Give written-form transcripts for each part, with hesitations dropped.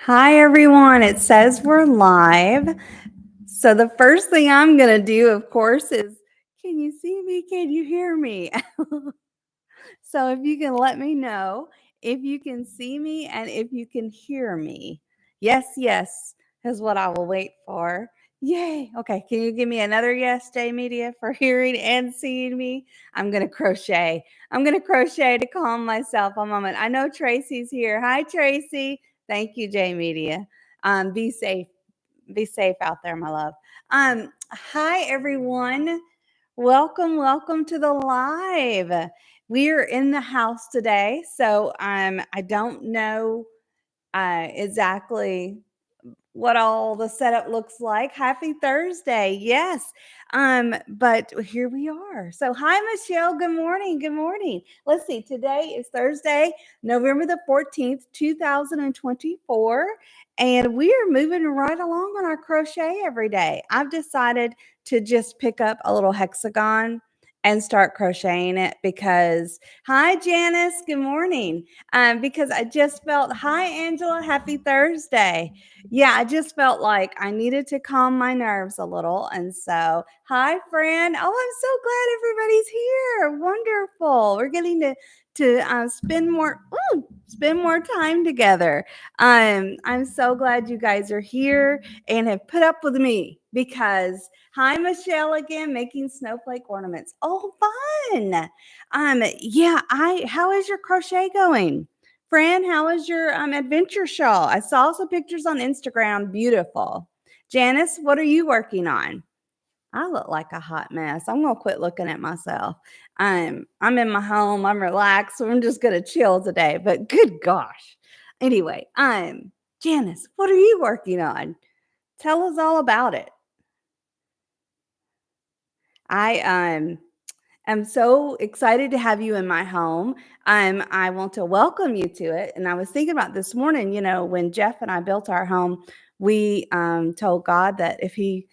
Hi, everyone. It says we're live. So, the first thing I'm going to do, of course, is can you see me? Can you hear me? So, if you can let me know if you can see me and if you can hear me. Yes, yes, is what I will wait for. Yay. Okay. Can you give me another yes, J Media, for hearing and seeing me? I'm going to crochet. I'm going to crochet to calm myself a moment. I know Tracy's here. Hi, Tracy. Thank you, J Media. Be safe. Be safe out there, my love. Hi, everyone. Welcome, welcome to the live. We're in the house today, so I don't know exactly what all the setup looks like. Happy Thursday. Yes. But here we are. So hi Michelle. Good morning. Good morning. Let's see. Today is Thursday, November the 14th, 2024. And we are moving right along on our crochet every day. I've decided to just pick up a little hexagon and start crocheting it because hi Janice, good morning. Because I just felt hi Angela, happy Thursday. Yeah, I just felt like I needed to calm my nerves a little. And so, hi, friend. Oh, I'm so glad everybody's here. Wonderful. We're getting to spend more time together. I'm so glad you guys are here and have put up with me because hi, Michelle again, making snowflake ornaments. Oh, fun. Yeah, how is your crochet going? Fran, how is your adventure shawl? I saw some pictures on Instagram. Beautiful. Janice, what are you working on? I look like a hot mess. I'm gonna quit looking at myself. I'm in my home. I'm relaxed. So I'm just gonna chill today. But good gosh. Anyway, Janice, what are you working on? Tell us all about it. I am so excited to have you in my home. I want to welcome you to it. And I was thinking about this morning, when Jeff and I built our home, we told God that if He,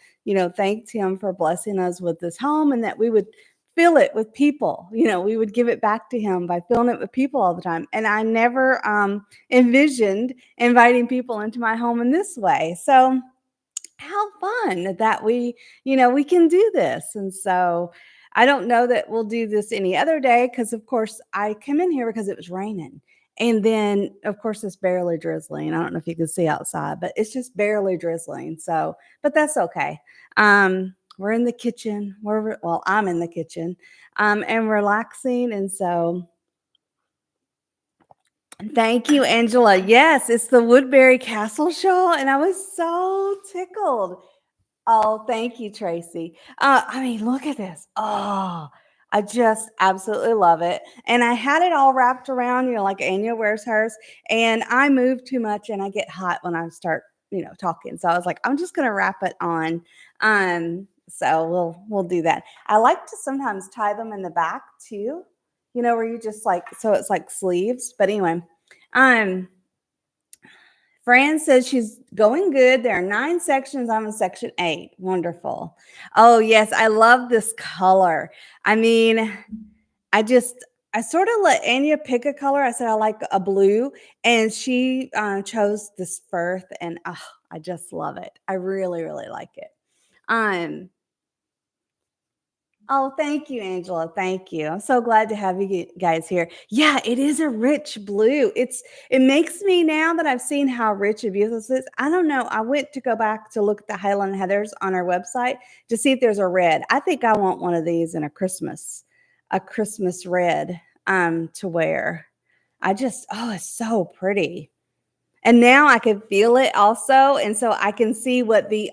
thanked Him for blessing us with this home and that we would fill it with people, we would give it back to Him by filling it with people all the time. And I never envisioned inviting people into my home in this way. So, how fun that we can do this. And so I don't know that we'll do this any other day because of course I came in here because it was raining. And then of course it's barely drizzling. I don't know if you can see outside, but it's just barely drizzling. So, but that's okay. We're in the kitchen. I'm in the kitchen and relaxing. And so thank you, Angela. Yes, it's the Woodbury Castle shawl. And I was so tickled. Oh, thank you, Tracy. Look at this. Oh, I just absolutely love it. And I had it all wrapped around, like Anya wears hers. And I move too much and I get hot when I start, talking. So I was like, I'm just gonna wrap it on. So we'll do that. I like to sometimes tie them in the back too, where you just so it's like sleeves. But anyway, um, Fran says she's going good. There are 9 sections. I'm in section 8. Wonderful. Oh, yes. I love this color. I mean, I sort of let Anya pick a color. I said I like a blue, and she chose this firth, and I just love it. I really, really like it. Um, Oh, thank you, Angela. Thank you. I'm so glad to have you guys here. Yeah, it is a rich blue. It makes me, now that I've seen how rich and beautiful this is, I don't know. I went to go back to look at the Highland Heathers on our website to see if there's a red. I think I want one of these in a Christmas red to wear. It's so pretty. And now I can feel it also. And so I can see what the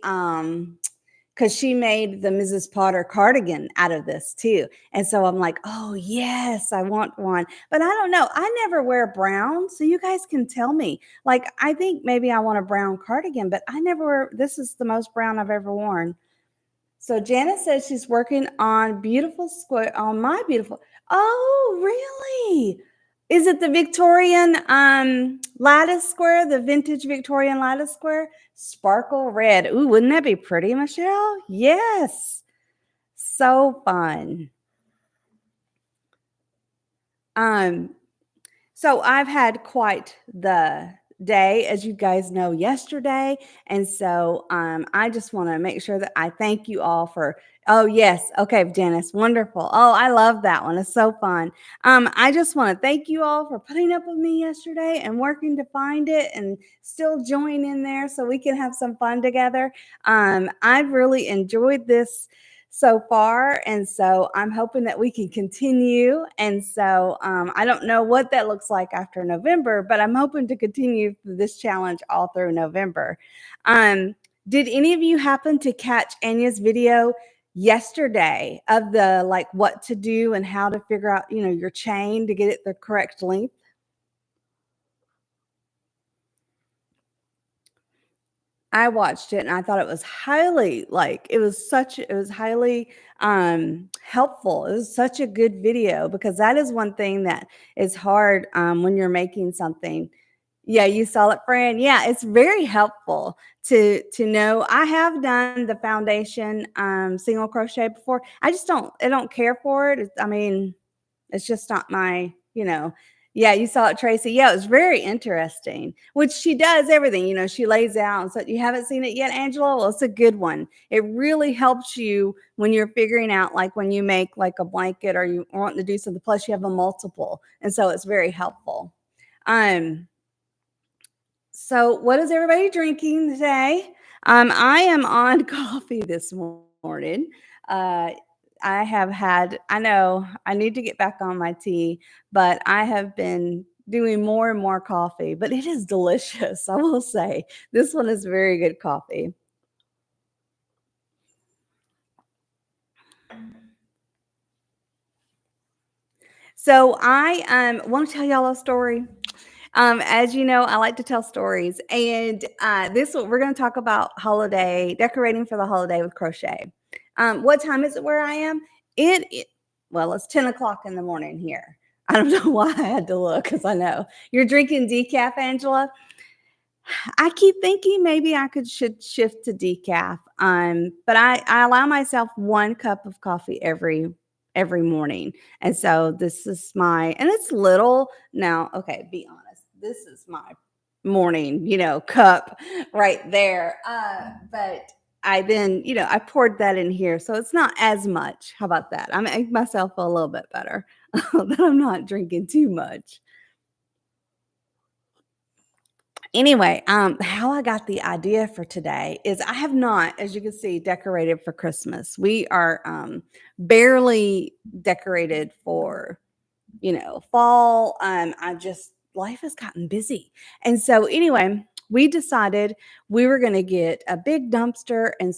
because she made the Mrs. Potter cardigan out of this too. And so I'm like, oh, yes, I want one. But I don't know. I never wear brown. So you guys can tell me. Like, I think maybe I want a brown cardigan, but I never wear, this is the most brown I've ever worn. So Janet says she's working on beautiful square, on my beautiful. Oh, really? Is it the Victorian lattice square, the vintage Victorian lattice square? Sparkle red. Ooh, wouldn't that be pretty, Michelle? Yes. So fun. Um, so I've had quite the day, as you guys know, yesterday. And so I just want to make sure that I thank you all for. Oh, yes. Okay, Dennis. Wonderful. Oh, I love that one. It's so fun. I just want to thank you all for putting up with me yesterday and working to find it and still join in there so we can have some fun together. I've really enjoyed this so far. And so I'm hoping that we can continue. And so I don't know what that looks like after November, but I'm hoping to continue this challenge all through November. Um, did any of you happen to catch Anya's video yesterday of the like what to do and how to figure out, your chain to get it the correct length? I watched it and I thought it was highly it was highly helpful. It was such a good video because that is one thing that is hard when you're making something. Yeah, you saw it, Fran. Yeah, it's very helpful to know. I have done the foundation single crochet before. I don't care for it. I mean, it's just not my. Yeah, you saw it, Tracy. Yeah, it was very interesting, which she does everything. She lays out. And so you haven't seen it yet, Angela? Well, it's a good one. It really helps you when you're figuring out, like when you make like a blanket or you want to do something, plus you have a multiple. And so it's very helpful. Um, so what is everybody drinking today? I am on coffee this morning. Uh, I know I need to get back on my tea, but I have been doing more and more coffee, but it is delicious. I will say this one is very good coffee. So I want to tell y'all a story. As you know, I like to tell stories, and this we're going to talk about holiday decorating for the holiday with crochet. What time is it where I am? Well, it's 10 o'clock in the morning here. I don't know why I had to look because I know you're drinking decaf, Angela. I keep thinking maybe should shift to decaf. But I allow myself 1 cup of coffee every morning. And so this is and it's little now. Okay, be honest. This is my morning, cup right there. But I then, I poured that in here. So it's not as much. How about that? I make myself feel a little bit better that I'm not drinking too much. Anyway, how I got the idea for today is I have not, as you can see, decorated for Christmas. We are barely decorated for, fall. I just life has gotten busy, and so anyway, we decided we were going to get a big dumpster, and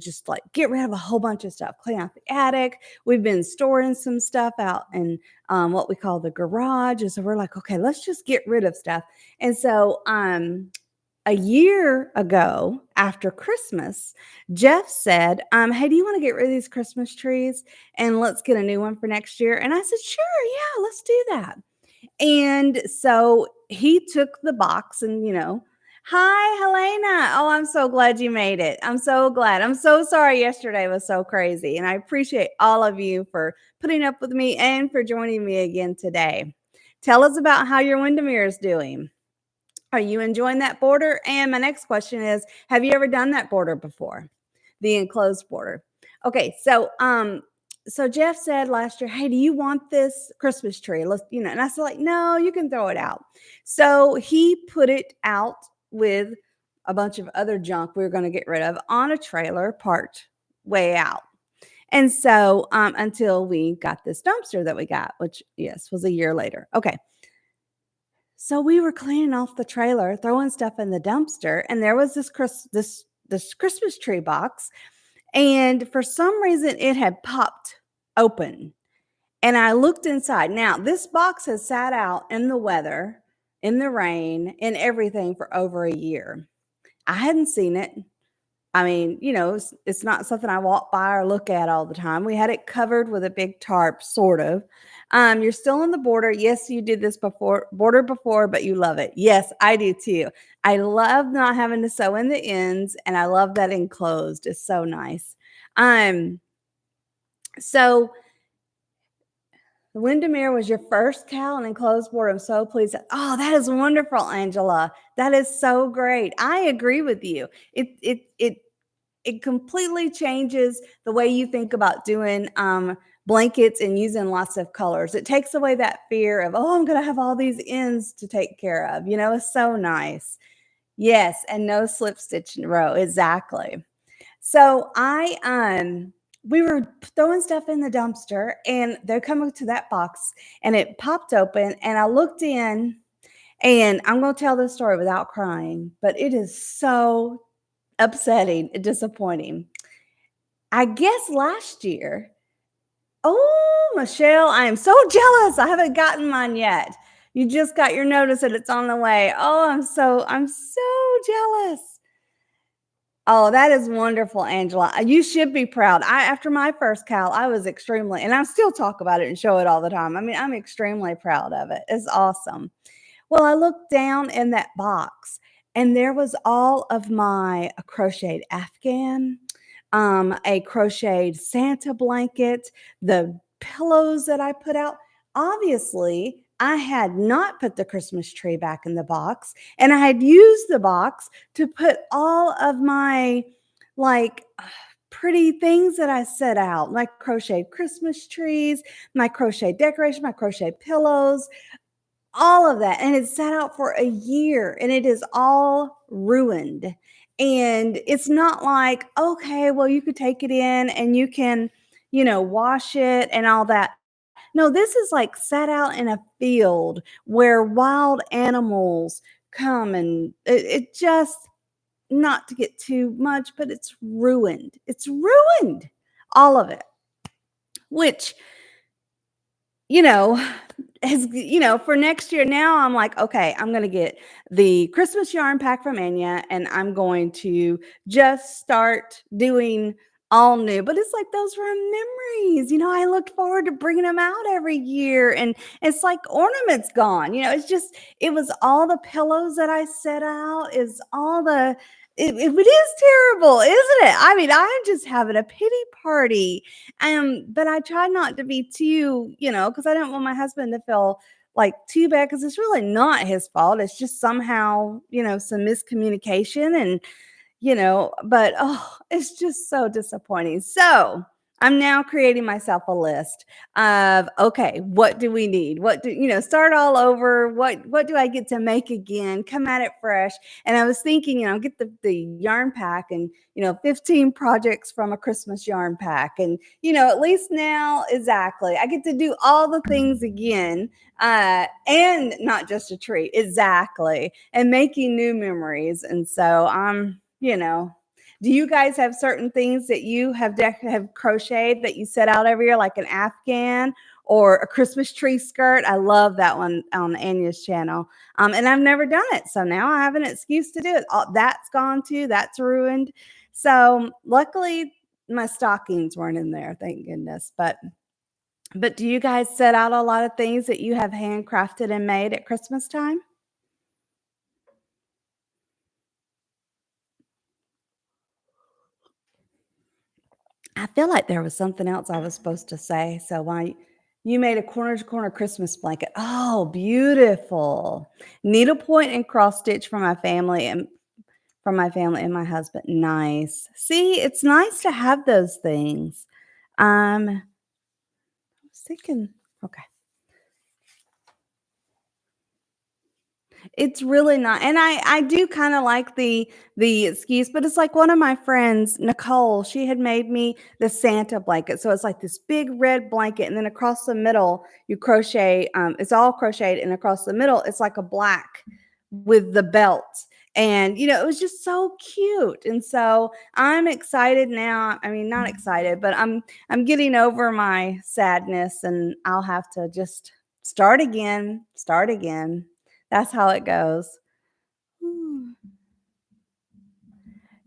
just like get rid of a whole bunch of stuff, clean out the attic. We've been storing some stuff out in what we call the garage, and so we're like, okay, let's just get rid of stuff. And so a year ago after Christmas, Jeff said, hey, do you want to get rid of these Christmas trees and let's get a new one for next year? And I said, sure, yeah, let's do that. And so he took the box and, hi, Helena. Oh, I'm so glad you made it. I'm so glad. I'm so sorry yesterday was so crazy. And I appreciate all of you for putting up with me and for joining me again today. Tell us about how your Windermere is doing. Are you enjoying that border? And my next question is, have you ever done that border before? The enclosed border. Okay, so Jeff said last year, hey, do you want this Christmas tree? And I said, like, no, you can throw it out. So he put it out with a bunch of other junk we were going to get rid of on a trailer parked way out. And so until we got this dumpster that we got, which, yes, was a year later. Okay. So we were cleaning off the trailer, throwing stuff in the dumpster, and there was this Christmas tree box, and for some reason it had popped open. And I looked inside. Now, this box has sat out in the weather, in the rain, in everything for over a year. I hadn't seen it. I mean, it's not something I walk by or look at all the time. We had it covered with a big tarp, sort of. You're still on the border. Yes, you did this border before, but you love it. Yes, I do too. I love not having to sew in the ends, and I love that enclosed. It's so nice. So Windermere was your first cow and enclosed board. I'm so pleased. Oh, that is wonderful, Angela. That is so great. I agree with you. It completely changes the way you think about doing blankets and using lots of colors. It takes away that fear of, oh, I'm going to have all these ends to take care of. It's so nice. Yes, and no slip stitch in a row. Exactly. So we were throwing stuff in the dumpster and they're coming to that box and it popped open and I looked in and I'm going to tell this story without crying, but it is so upsetting and disappointing. I guess last year, oh, Michelle, I am so jealous. I haven't gotten mine yet. You just got your notice that it's on the way. Oh, I'm so jealous. Oh, that is wonderful, Angela. You should be proud. After my first cow, I was extremely, and I still talk about it and show it all the time. I mean, I'm extremely proud of it. It's awesome. Well, I looked down in that box and there was all of my crocheted Afghan, a crocheted Santa blanket, the pillows that I put out. Obviously, I had not put the Christmas tree back in the box, and I had used the box to put all of my like pretty things that I set out, my crocheted Christmas trees, my crochet decoration, my crochet pillows, all of that, and it sat out for a year, and it is all ruined, and it's not like, "Okay, well, you could take it in and you can, wash it and all that." No, this is, like, sat out in a field where wild animals come, and it just not to get too much, but it's ruined. It's ruined, all of it, which you know, for next year now, I'm like, okay, I'm going to get the Christmas yarn pack from Anya and I'm going to just start doing all new. But it's like those were memories. I looked forward to bringing them out every year. And it's like ornaments gone. It was all the pillows that I set out, is all it is terrible, isn't it? I mean, I'm just having a pity party, but I try not to be too, because I don't want my husband to feel like too bad because it's really not his fault. It's just somehow, some miscommunication but oh, it's just so disappointing. So I'm now creating myself a list of, okay, what do we need? What do, start all over. What do I get to make again? Come at it fresh. And I was thinking, get the yarn pack and, 15 projects from a Christmas yarn pack. And, at least now, exactly, I get to do all the things again and not just a treat. Exactly. And making new memories. And so do you guys have certain things that you have crocheted that you set out every year, like an Afghan or a Christmas tree skirt? I love that one on Anya's channel. And I've never done it. So now I have an excuse to do it. That's gone too. That's ruined. So luckily my stockings weren't in there, thank goodness. But do you guys set out a lot of things that you have handcrafted and made at Christmas time? I feel like there was something else I was supposed to say. So why you made a corner to corner Christmas blanket. Oh, beautiful. Needlepoint and cross stitch for my family and my husband. Nice. See, it's nice to have those things. I was thinking, okay. It's really not, and I do kinda like the excuse, but it's like one of my friends, Nicole, she had made me the Santa blanket, so it's like this big red blanket, and then across the middle, you crochet, it's all crocheted, and across the middle, it's like a black with the belt, and, it was just so cute, and so I'm excited now. I mean, not excited, but I'm getting over my sadness, and I'll have to just start again. That's how it goes. Mm.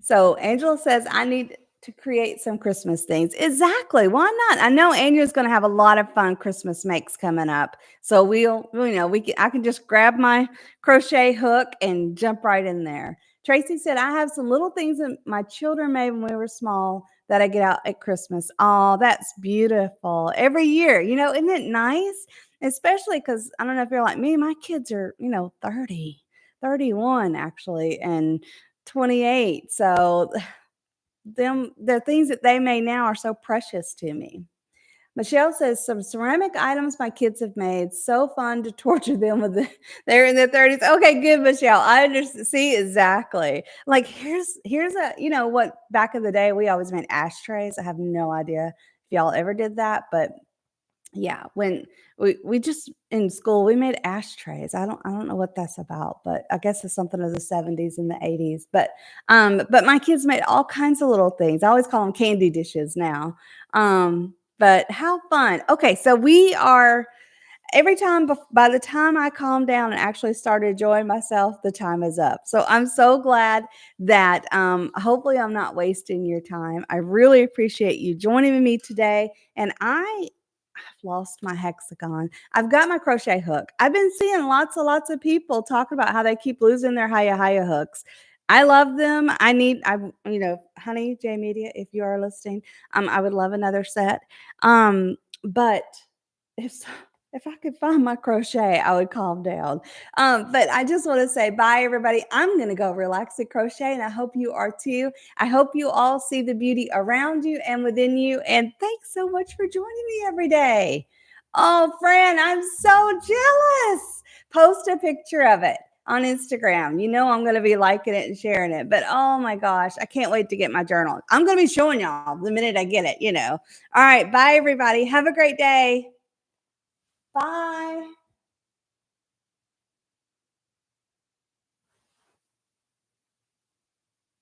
So Angela says, I need to create some Christmas things. Exactly. Why not? I know Angela's going to have a lot of fun Christmas makes coming up. So I can just grab my crochet hook and jump right in there. Tracy said, I have some little things that my children made when we were small that I get out at Christmas. Oh, that's beautiful. Every year, isn't it nice? Especially because I don't know if you're like me, my kids are, 30, 31 actually, and 28. So the things that they made now are so precious to me. Michelle says some ceramic items my kids have made. So fun to torture them with they're in their 30s. Okay, good, Michelle. I understand. See, exactly. Like here's a, what back in the day we always made ashtrays. I have no idea if y'all ever did that, but yeah, when we just in school we made ashtrays. I don't know what that's about, but I guess it's something of the 70s and the 80s. But my kids made all kinds of little things. I always call them candy dishes now. But how fun. Okay, so we are every time by the time I calmed down and actually started enjoying myself, the time is up. So I'm so glad that hopefully I'm not wasting your time. I really appreciate you joining me today. And I've lost my hexagon. I've got my crochet hook. I've been seeing lots of people talk about how they keep losing their Hiya hooks. I love them. Honey J Media, if you are listening, I would love another set. But if if I could find my crochet, I would calm down. But I just want to say bye, everybody. I'm going to go relax and crochet, and I hope you are too. I hope you all see the beauty around you and within you. And thanks so much for joining me every day. Oh, friend, I'm so jealous. Post a picture of it on Instagram. I'm going to be liking it and sharing it. But oh my gosh, I can't wait to get my journal. I'm going to be showing y'all the minute I get it. All right. Bye, everybody. Have a great day. Bye.